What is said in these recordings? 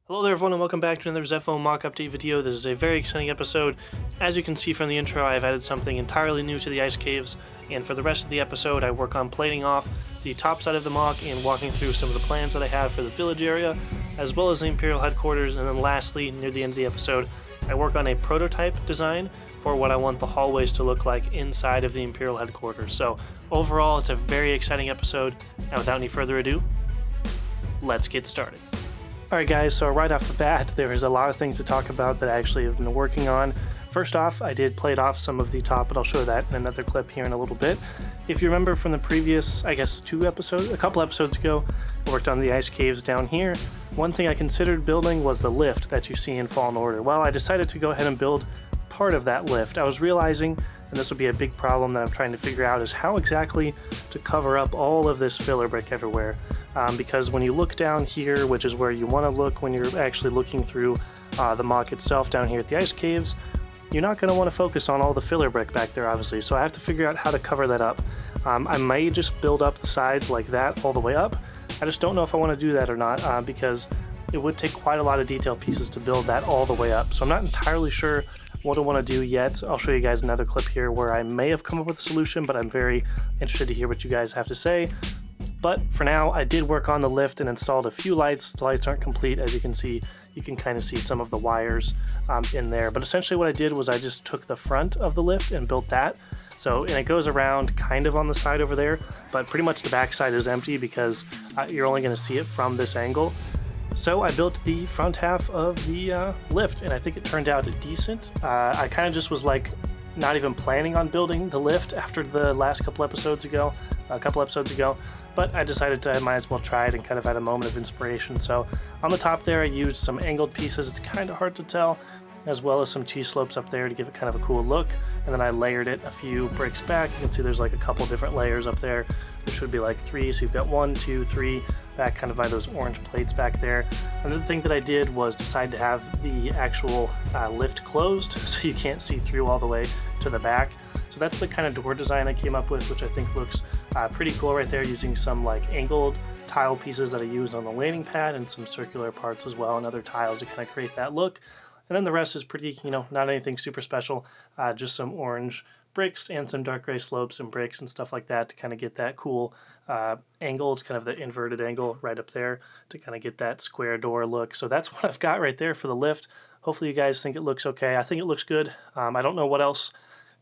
Hello there everyone and welcome back to another Zeffo mock update video. This is a very exciting episode. As you can see from the intro, I've added something entirely new to the ice caves, and for the rest of the episode I work on plating off the top side of the mock and walking through some of the plans that I have for the village area, as well as the Imperial headquarters, and then lastly, near the end of the episode, I work on a prototype design for what I want the hallways to look like inside of the Imperial headquarters. So overall, it's a very exciting episode, and without any further ado, let's get started. Alright guys, so right off the bat, there is a lot of things to talk about that I actually have been working on. First off, I did plate off some of the top, but I'll show that in another clip here in a little bit. If you remember from the previous, a couple episodes ago, I worked on the ice caves down here. One thing I considered building was the lift that you see in Fallen Order. Well, I decided to go ahead and build part of that lift. I was realizing, and this will be a big problem that I'm trying to figure out, is how exactly to cover up all of this filler brick everywhere. Because when you look down here, which is where you want to look when you're actually looking through the mock itself down here at the ice caves, you're not going to want to focus on all the filler brick back there, obviously, so I have to figure out how to cover that up. I may just build up the sides like that all the way up. I just don't know if I want to do that or not, because it would take quite a lot of detail pieces to build that all the way up, so I'm not entirely sure what I want to do yet. I'll show you guys another clip here where I may have come up with a solution, but I'm very interested to hear what you guys have to say. But for now, I did work on the lift and installed a few lights. The lights aren't complete, as you can see. You can kind of see some of the wires in there. But essentially what I did was I just took the front of the lift and built that. And it goes around kind of on the side over there, but pretty much the back side is empty because you're only going to see it from this angle. So I built the front half of the lift, and I think it turned out decent. I kind of just was like not even planning on building the lift after the last couple episodes ago, but I decided I might as well try it and kind of had a moment of inspiration. So on the top there I used some angled pieces, it's kind of hard to tell, as well as some cheese slopes up there to give it kind of a cool look, and then I layered it a few bricks back. You can see there's like a couple different layers up there. There should be like 3, so you've got 1, 2, 3 back kind of by those orange plates back there. Another thing that I did was decide to have the actual lift closed so you can't see through all the way to the back. So that's the kind of door design I came up with, which I think looks pretty cool right there, using some like angled tile pieces that I used on the landing pad and some circular parts as well and other tiles to kind of create that look. And then the rest is pretty, not anything super special, just some orange bricks and some dark gray slopes and bricks and stuff like that to kind of get that cool angle. It's kind of the inverted angle right up there to kind of get that square door look. So that's what I've got right there for the lift. Hopefully you guys think it looks okay. I think it looks good. I don't know what else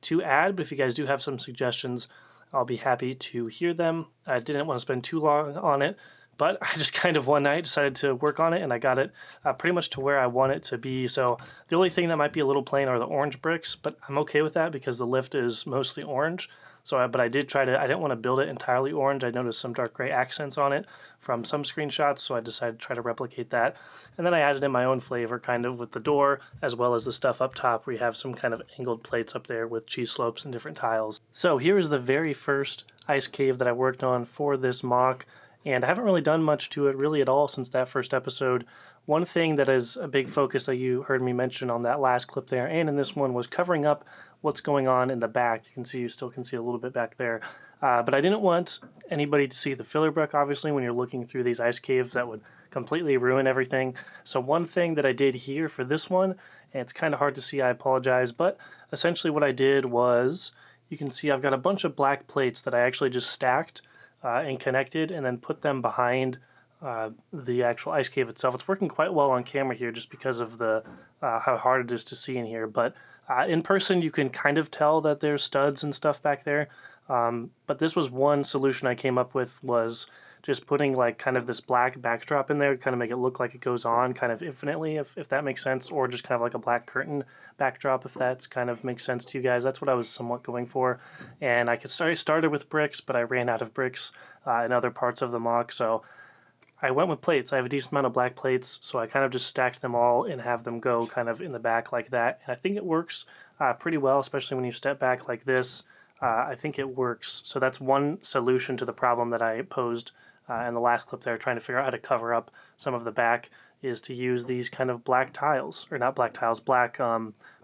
to add, but if you guys do have some suggestions, I'll be happy to hear them. I didn't want to spend too long on it, but I just kind of one night decided to work on it, and I got it pretty much to where I want it to be. So the only thing that might be a little plain are the orange bricks, but I'm okay with that because the lift is mostly orange. But I didn't want to build it entirely orange. I noticed some dark gray accents on it from some screenshots, so I decided to try to replicate that. And then I added in my own flavor kind of with the door, as well as the stuff up top where you have some kind of angled plates up there with cheese slopes and different tiles. So here is the very first ice cave that I worked on for this mock, and I haven't really done much to it really at all since that first episode. One thing that is a big focus that you heard me mention on that last clip there and in this one was covering up what's going on in the back. You still can see a little bit back there. But I didn't want anybody to see the filler brick, obviously, when you're looking through these ice caves. That would completely ruin everything. So one thing that I did here for this one, and it's kind of hard to see, I apologize, but essentially what I did was, you can see I've got a bunch of black plates that I actually just stacked and connected and then put them behind the actual ice cave itself. It's working quite well on camera here just because of the how hard it is to see in here, but in person you can kind of tell that there's studs and stuff back there. But this was one solution I came up with, was just putting like kind of this black backdrop in there to kind of make it look like it goes on kind of infinitely, if that makes sense, or just kind of like a black curtain backdrop, if that's kind of makes sense to you guys. That's what I was somewhat going for. And I started with bricks, but I ran out of bricks in other parts of the mock, so I went with plates. I have a decent amount of black plates, so I kind of just stacked them all and have them go kind of in the back like that. And I think it works pretty well, especially when you step back like this. I think it works. So that's one solution to the problem that I posed in the last clip there, trying to figure out how to cover up some of the back, is to use these kind of black tiles, or not black tiles, black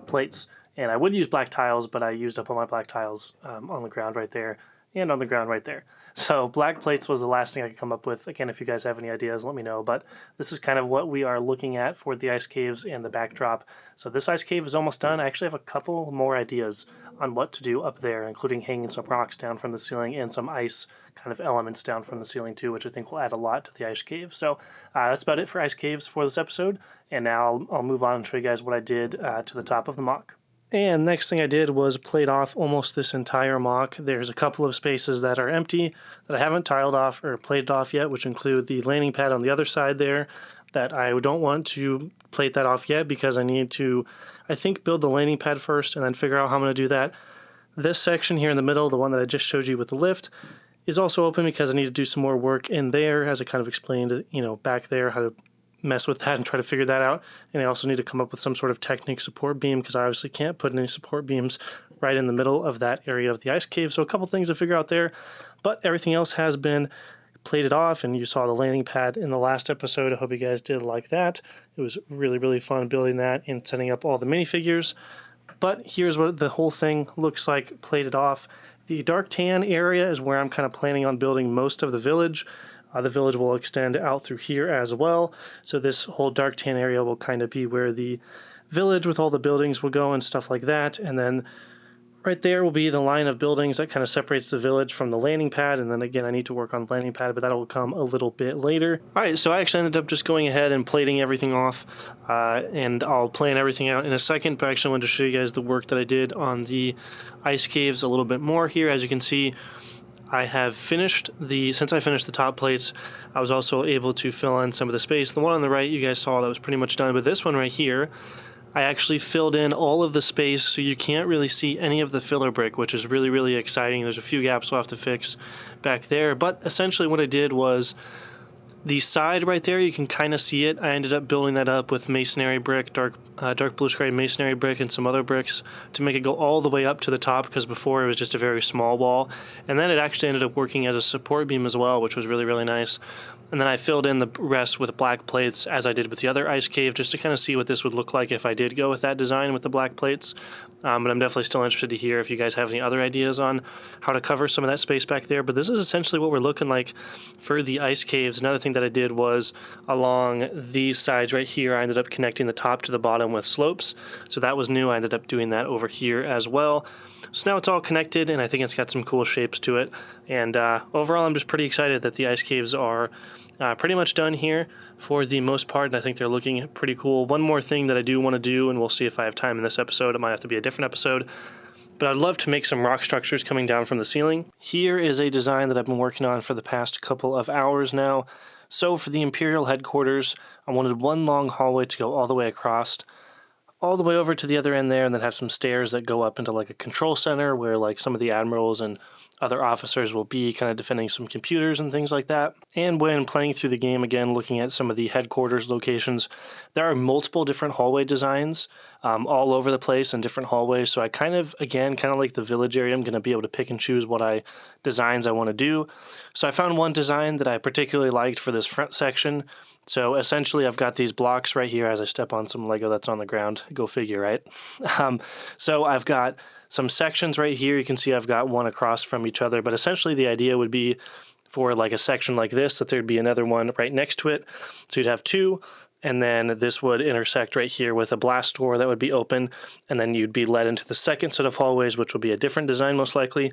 plates. And I would use black tiles, but I used up all my black tiles on the ground right there and on the ground right there. So black plates was the last thing I could come up with. Again, if you guys have any ideas, let me know. But this is kind of what we are looking at for the ice caves and the backdrop. So this ice cave is almost done. I actually have a couple more ideas on what to do up there, including hanging some rocks down from the ceiling and some ice kind of elements down from the ceiling too, which I think will add a lot to the ice cave. So that's about it for ice caves for this episode. And now I'll move on and show you guys what I did to the top of the MOC. And next thing I did was plate off almost this entire MOC. There's a couple of spaces that are empty that I haven't tiled off or plated off yet, which include the landing pad on the other side there that I don't want to plate that off yet because I need to, I think, build the landing pad first and then figure out how I'm going to do that. This section here in the middle, the one that I just showed you with the lift, is also open because I need to do some more work in there, as I kind of explained, back there, how to mess with that and try to figure that out. And I also need to come up with some sort of Technic support beam because I obviously can't put any support beams right in the middle of that area of the ice cave. So a couple things to figure out there, but everything else has been plated off, and you saw the landing pad in the last episode. I hope you guys did like that. It was really, really fun building that and setting up all the minifigures. But here's what the whole thing looks like plated off. The dark tan area is where I'm kind of planning on building most of the village. The village will extend out through here as well. So this whole dark tan area will kind of be where the village with all the buildings will go and stuff like that. And then right there will be the line of buildings that kind of separates the village from the landing pad. And then again, I need to work on the landing pad, but that will come a little bit later. All right, so I actually ended up just going ahead and plating everything off. And I'll plan everything out in a second, but I actually wanted to show you guys the work that I did on the ice caves a little bit more here. As you can see, I have finished since I finished the top plates, I was also able to fill in some of the space. The one on the right you guys saw that was pretty much done, but this one right here, I actually filled in all of the space so you can't really see any of the filler brick, which is really, really exciting. There's a few gaps we'll have to fix back there, but essentially what I did was the side right there, you can kind of see it. I ended up building that up with masonry brick, dark blue screen masonry brick, and some other bricks to make it go all the way up to the top, because before it was just a very small wall. And then it actually ended up working as a support beam as well, which was really, really nice. And then I filled in the rest with black plates, as I did with the other ice cave, just to kind of see what this would look like if I did go with that design with the black plates. But I'm definitely still interested to hear if you guys have any other ideas on how to cover some of that space back there. But this is essentially what we're looking like for the ice caves. Another thing that I did was along these sides right here, I ended up connecting the top to the bottom with slopes. So that was new. I ended up doing that over here as well. So now it's all connected, and I think it's got some cool shapes to it. And overall, I'm just pretty excited that the ice caves are pretty much done here for the most part, and I think they're looking pretty cool. One more thing that I do want to do, and we'll see if I have time in this episode. It might have to be a different episode, but I'd love to make some rock structures coming down from the ceiling. Here is a design that I've been working on for the past couple of hours now. So for the Imperial headquarters, I wanted one long hallway to go all the way across, all the way over to the other end there, and then have some stairs that go up into like a control center where like some of the admirals and other officers will be kind of defending some computers and things like that. And when playing through the game, again, looking at some of the headquarters locations, there are multiple different hallway designs all over the place and different hallways. So I kind of like the village area, I'm going to be able to pick and choose what designs I want to do. So I found one design that I particularly liked for this front section. So essentially I've got these blocks right here as I step on some Lego that's on the ground. Go figure, right? So I've got some sections right here. You can see I've got one across from each other, but essentially the idea would be for like a section like this, that there'd be another one right next to it. So you'd have two, and then this would intersect right here with a blast door that would be open, and then you'd be led into the second set of hallways, which will be a different design most likely,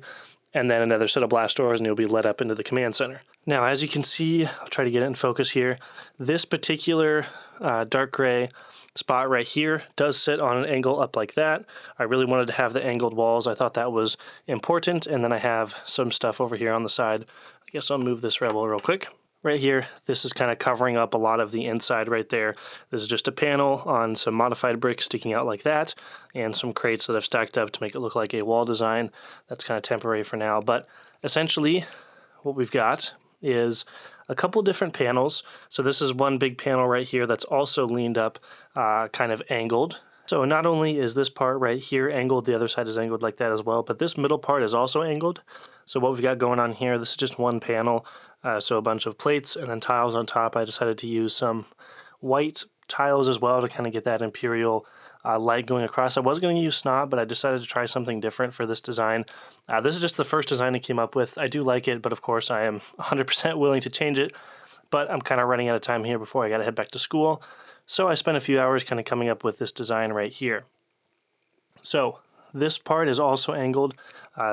and then another set of blast doors, and you'll be led up into the command center. Now, as you can see, I'll try to get it in focus here, this particular dark gray spot right here does sit on an angle up like that. I really wanted to have the angled walls. I thought that was important, and then I have some stuff over here on the side. I guess I'll move this rebel real quick. Right here, this is kind of covering up a lot of the inside right there. This is just a panel on some modified bricks sticking out like that, and some crates that I've stacked up to make it look like a wall design. That's kind of temporary for now, but essentially what we've got is a couple different panels. So this is one big panel right here that's also leaned up, kind of angled. So not only is this part right here angled, the other side is angled like that as well, but this middle part is also angled. So what we've got going on here, this is just one panel, so a bunch of plates and then tiles on top. I decided to use some white tiles as well to kind of get that imperial light going across. I was going to use snot, but I decided to try something different for this design. This is just the first design I came up with. I do like it, but of course I am 100% willing to change it. But I'm kind of running out of time here before I got to head back to school. So I spent a few hours kind of coming up with this design right here. So this part is also angled.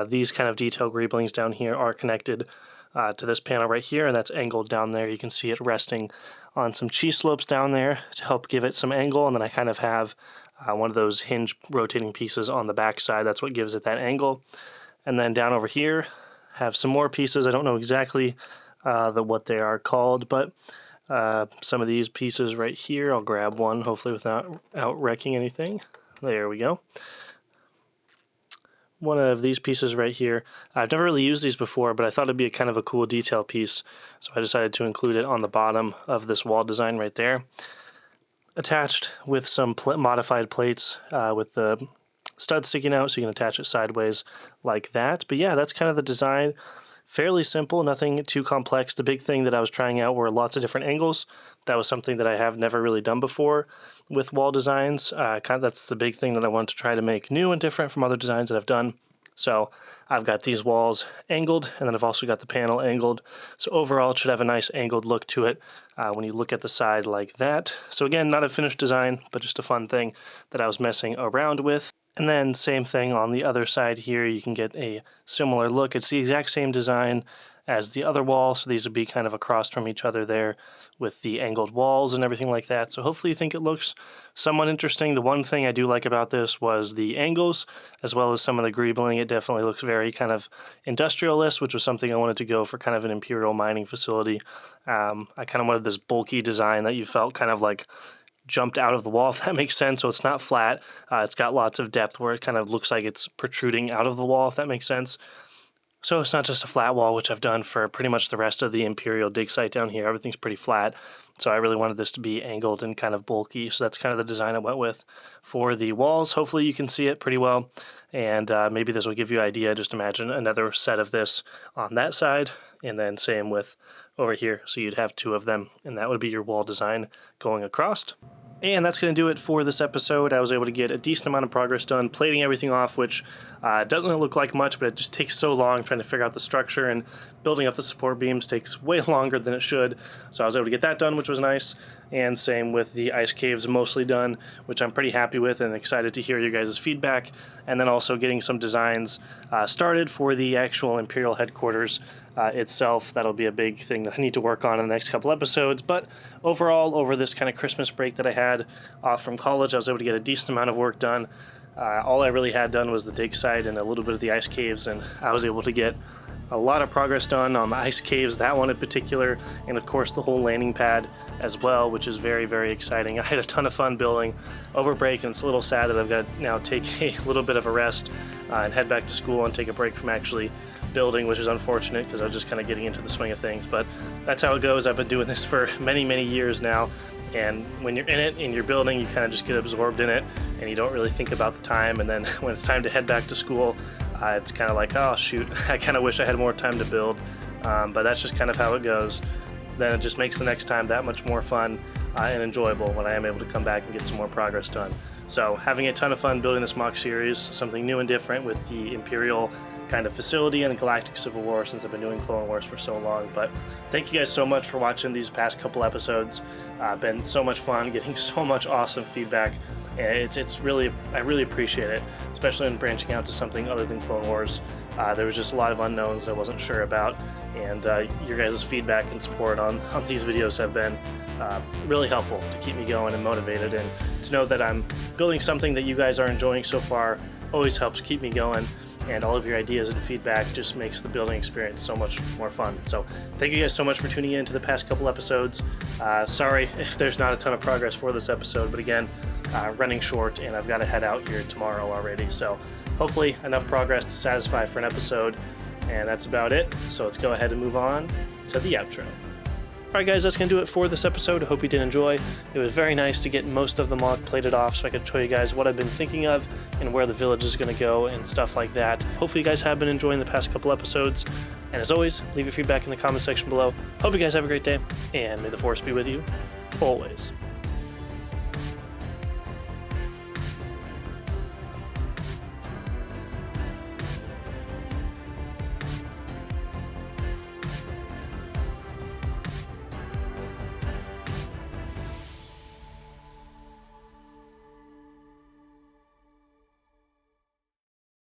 These kind of detail greeblings down here are connected to this panel right here, and that's angled down there. You can see it resting on some cheese slopes down there to help give it some angle, and then I kind of have one of those hinge rotating pieces on the back side. That's what gives it that angle. And then down over here, have some more pieces. I don't know exactly what they are called, but some of these pieces right here, I'll grab one, hopefully without wrecking anything. There we go. One of these pieces right here. I've never really used these before, but I thought it'd be a kind of a cool detail piece, so I decided to include it on the bottom of this wall design right there. Attached with some modified plates with the stud sticking out, so you can attach it sideways like that. But yeah, that's kind of the design. Fairly simple, nothing too complex. The big thing that I was trying out were lots of different angles. That was something that I have never really done before with wall designs. That's the big thing that I wanted to try to make new and different from other designs that I've done. So I've got these walls angled, and then I've also got the panel angled. So overall, it should have a nice angled look to it when you look at the side like that. So again, not a finished design, but just a fun thing that I was messing around with. And then same thing on the other side here, you can get a similar look. It's the exact same design as the other wall, so these would be kind of across from each other there with the angled walls and everything like that. So hopefully you think it looks somewhat interesting. The one thing I do like about this was the angles, as well as some of the greebling. It definitely looks very kind of industrialist, which was something I wanted to go for kind of an imperial mining facility. I kind of wanted this bulky design that you felt kind of like jumped out of the wall, if that makes sense. So it's not flat. It's got lots of depth where it kind of looks like it's protruding out of the wall, if that makes sense. So it's not just a flat wall, which I've done for pretty much the rest of the Imperial dig site down here. Everything's pretty flat. So I really wanted this to be angled and kind of bulky. So that's kind of the design I went with for the walls. Hopefully you can see it pretty well. And maybe this will give you an idea. Just imagine another set of this on that side, and then same with over here. So you'd have two of them, and that would be your wall design going across. And that's going to do it for this episode. I was able to get a decent amount of progress done, plating everything off, which doesn't look like much, but it just takes so long trying to figure out the structure, and building up the support beams takes way longer than it should. So I was able to get that done, which was nice. And same with the ice caves, mostly done, which I'm pretty happy with and excited to hear your guys' feedback. And then also getting some designs started for the actual Imperial headquarters itself. That'll be a big thing that I need to work on in the next couple episodes. But overall, over this kind of Christmas break that I had off from college, I was able to get a decent amount of work done. All I really had done was the dig site and a little bit of the ice caves, and I was able to get a lot of progress done on the ice caves, that one in particular, and of course the whole landing pad as well, which is very, very exciting. I had a ton of fun building over break, and it's a little sad that I've got to now take a little bit of a rest and head back to school and take a break from actually building, which is unfortunate because I was just kind of getting into the swing of things. But that's how it goes. I've been doing this for many, many years now, and when you're in it and you're building, you kind of just get absorbed in it and you don't really think about the time. And then when it's time to head back to school, it's kind of like, oh shoot, I kind of wish I had more time to build, but that's just kind of how it goes. Then it just makes the next time that much more fun and enjoyable when I am able to come back and get some more progress done. So having a ton of fun building this MOC series, something new and different with the Imperial kind of facility and the Galactic Civil War, since I've been doing Clone Wars for so long. But thank you guys so much for watching these past couple episodes. Been so much fun, getting so much awesome feedback. And it's really, I really appreciate it, especially when branching out to something other than Clone Wars. There was just a lot of unknowns that I wasn't sure about, and your guys' feedback and support on these videos have been really helpful to keep me going and motivated, and to know that I'm building something that you guys are enjoying so far always helps keep me going. And all of your ideas and feedback just makes the building experience so much more fun. So thank you guys so much for tuning in to the past couple episodes. Sorry if there's not a ton of progress for this episode, but again, running short, and I've got to head out here tomorrow already. So hopefully enough progress to satisfy for an episode, and that's about it. So let's go ahead and move on to the outro. Alright guys, that's going to do it for this episode. I hope you did enjoy. It was very nice to get most of the MOC plated off so I could show you guys what I've been thinking of and where the village is going to go and stuff like that. Hopefully you guys have been enjoying the past couple episodes. And as always, leave your feedback in the comment section below. Hope you guys have a great day, and may the Force be with you always.